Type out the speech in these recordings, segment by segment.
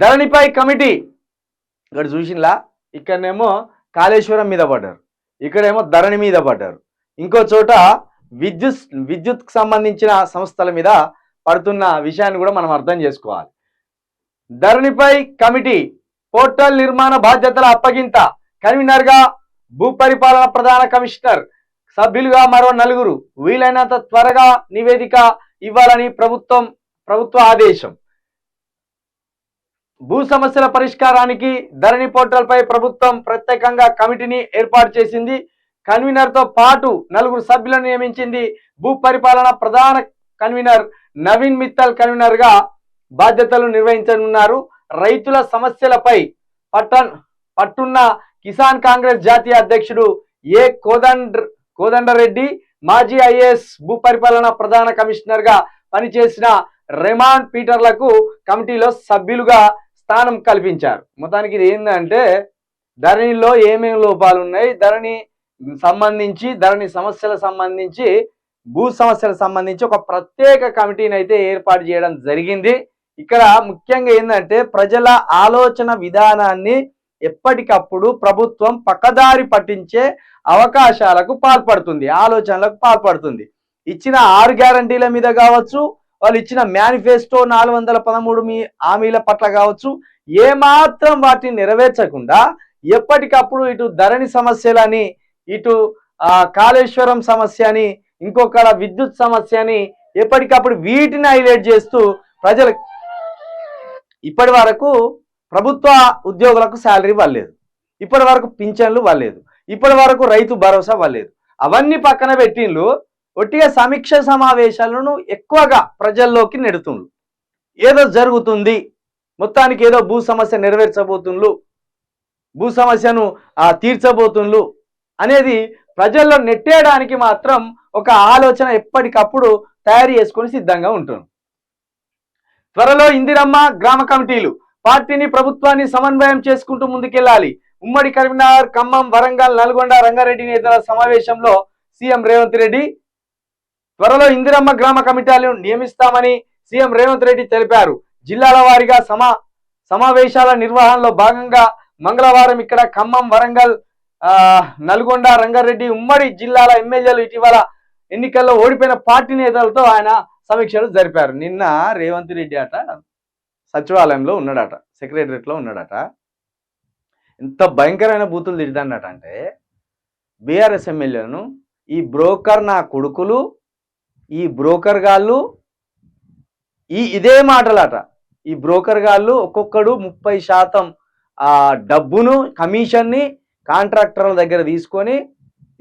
ధరణిపై committee ఇక్కడ చూసినలా ఇక్కడనేమో కాళేశ్వరం మీద పడ్డారు, ఇక్కడేమో ధరణి మీద పడ్డారు, ఇంకో చోట విద్యుత్కు సంబంధించిన సంస్థల మీద పడుతున్న విషయాన్ని కూడా మనం అర్థం చేసుకోవాలి. ధరణిపై కమిటీ పోర్టల్ నిర్మాణ బాధ్యతల అప్పగింత, కన్వీనర్గా భూపరిపాలన ప్రధాన కమిషనర్, సభ్యులుగా మరో 4, వీలైనంత త్వరగా నివేదిక ఇవ్వాలని ప్రభుత్వ ఆదేశం. భూ సమస్యల పరిష్కారానికి ధరణి పోర్టల్పై ప్రభుత్వం ప్రత్యేకంగా కమిటీని ఏర్పాటు చేసింది. కన్వీనర్తో పాటు 4 సభ్యులను నియమించింది. భూ పరిపాలన ప్రధాన కన్వీనర్ నవీన్ మిత్తల్ కన్వీనర్గా బాధ్యతలు నిర్వహించనున్నారు. రైతుల సమస్యలపై పట్టున్న కిసాన్ కాంగ్రెస్ జాతీయ అధ్యక్షుడు ఏ కోదండరెడ్డి, మాజీ ఐఏఎస్ భూ పరిపాలన ప్రధాన కమిషనర్గా పనిచేసిన రెమాండ్ పీటర్లకు కమిటీలో సభ్యులుగా స్థానం కల్పించారు. మొత్తానికి ఇది ఏంటంటే ధరణిలో ఏమేమి లోపాలు ఉన్నాయి, ధరణి సమస్యల సంబంధించి భూ సమస్యలకు సంబంధించి ఒక ప్రత్యేక కమిటీని అయితే ఏర్పాటు చేయడం జరిగింది. ఇక్కడ ముఖ్యంగా ఏంటంటే ప్రజల ఆలోచన విధానాన్ని ఎప్పటికప్పుడు ప్రభుత్వం పక్కదారి పట్టించే అవకాశాలకు పాల్పడుతుంది, ఆలోచనలకు పాల్పడుతుంది. ఇచ్చిన 6 గ్యారంటీల మీద కావచ్చు, వాళ్ళు ఇచ్చిన మేనిఫెస్టో 413 హామీల పట్ల కావచ్చు, ఏమాత్రం వాటిని నెరవేర్చకుండా ఎప్పటికప్పుడు ఇటు ధరణి సమస్యలని, ఇటు కాళేశ్వరం సమస్య అని, ఇంకొక విద్యుత్ సమస్య అని ఎప్పటికప్పుడు వీటిని హైలైట్ చేస్తూ ప్రజలకు ఇప్పటి వరకు ప్రభుత్వ ఉద్యోగులకు శాలరీ ఇవ్వలేదు, ఇప్పటి వరకు పింఛన్లు ఇవ్వలేదు, ఇప్పటి వరకు రైతు భరోసా ఇవ్వలేదు. అవన్నీ పక్కన పెట్టిండ్లు ఒట్టిగా సమీక్ష సమావేశాలను ఎక్కువగా ప్రజల్లోకి నెడుతుండ్రు. ఏదో జరుగుతుంది, మొత్తానికి ఏదో భూ సమస్య నెరవేర్చబోతుండ్రు, భూ సమస్యను తీర్చబోతుండ్రు అనేది ప్రజల్లో నెట్టేయడానికి మాత్రం ఒక ఆలోచన ఎప్పటికప్పుడు తయారు చేసుకొని సిద్ధంగా ఉంటుంది. త్వరలో ఇందిరమ్మ గ్రామ కమిటీలు పార్టీని ప్రభుత్వాన్ని సమన్వయం చేసుకుంటూ ముందుకెళ్లాలి. ఉమ్మడి కరీంనగర్, ఖమ్మం, వరంగల్, నల్గొండ, రంగారెడ్డి నేతల సమావేశంలో సీఎం రేవంత్ రెడ్డి త్వరలో ఇందిరమ్మ గ్రామ కమిటీలను నియమిస్తామని సీఎం రేవంత్ రెడ్డి తెలిపారు. జిల్లాల వారీగా సమావేశాల నిర్వహణలో భాగంగా మంగళవారం ఇక్కడ ఖమ్మం, వరంగల్, నల్గొండ, రంగారెడ్డి ఉమ్మడి జిల్లాల ఎమ్మెల్యేలు ఇటీవల ఎన్నికల్లో ఓడిపోయిన పార్టీ నేతలతో ఆయన సమీక్షలు జరిపారు. నిన్న రేవంత్ రెడ్డి అట సచివాలయంలో ఉన్నాడట, సెక్రటరియట్లో ఉన్నాడట. ఎంత భయంకరమైన బూతులు తిడతాడట అంటే బీఆర్ఎస్ ఎమ్మెల్యేలను ఈ బ్రోకర్ నా కొడుకులు, ఈ బ్రోకర్ గాళ్ళు ఇదే మాటలట. ఈ బ్రోకర్ గాళ్ళు ఒక్కొక్కడు 30% డబ్బును, కమిషన్ని కాంట్రాక్టర్ల దగ్గర తీసుకొని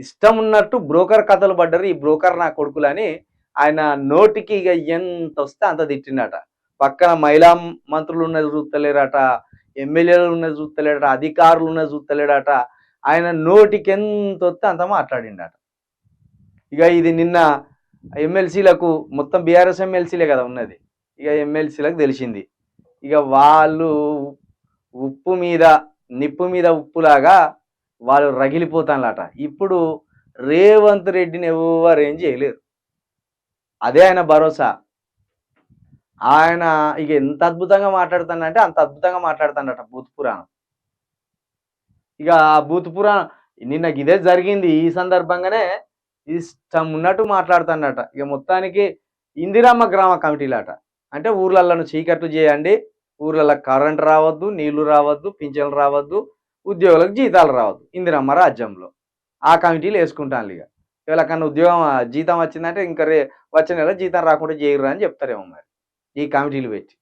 ఇష్టం ఉన్నట్టు బ్రోకర్ కథలు పడ్డారు. ఈ బ్రోకర్ నా కొడుకులని ఆయన నోటికి ఇక ఎంత వస్తే అంత తిట్టిండట. పక్కన మహిళా మంత్రులు ఉన్నది చూస్తలేరట, ఎమ్మెల్యేలు ఉన్నది చూస్తలేడట, అధికారులు ఉన్నది చూస్తలేడట. ఆయన నోటికి ఎంత వస్తే అంత మాట్లాడిండట. ఇక ఇది నిన్న ఎమ్మెల్సీలకు, మొత్తం బీఆర్ఎస్ ఎమ్మెల్సీలే కదా ఉన్నది, ఇక ఎమ్మెల్సీలకు తెలిసింది. ఇక వాళ్ళు ఉప్పు మీద నిప్పు మీద ఉప్పులాగా వాళ్ళు రగిలిపోతానట. ఇప్పుడు రేవంత్ రెడ్డిని ఎవరేం చేయలేరు, అదే ఆయన భరోసా. ఆయన ఇక ఎంత అద్భుతంగా మాట్లాడుతానంటే అంత అద్భుతంగా మాట్లాడుతాడట భూత్ పురాణం. ఇక ఆ భూత్ పురాణం నిన్న ఇదే జరిగింది. ఈ సందర్భంగానే ఇష్టం ఉన్నట్టు మాట్లాడుతాడట. ఇక మొత్తానికి ఇందిరమ్మ గ్రామ కమిటీలట అంటే ఊర్లలను చీకట్లు చేయండి, ఊర్లలో కరెంట్ రావద్దు, నీళ్లు రావద్దు, పింఛన్లు రావద్దు, ఉద్యోగులకు జీతాలు రావద్దు, ఇందిరమ్మ రాజ్యంలో ఆ కమిటీలు వేసుకుంటాను. ఇక ఎవరికన్నా ఉద్యోగం జీతం వచ్చిందంటే ఇంకా వచ్చే నెల జీతం రాకుండా చేయరు అని చెప్తారేమో మరి ఈ కమిటీలు పెట్టి.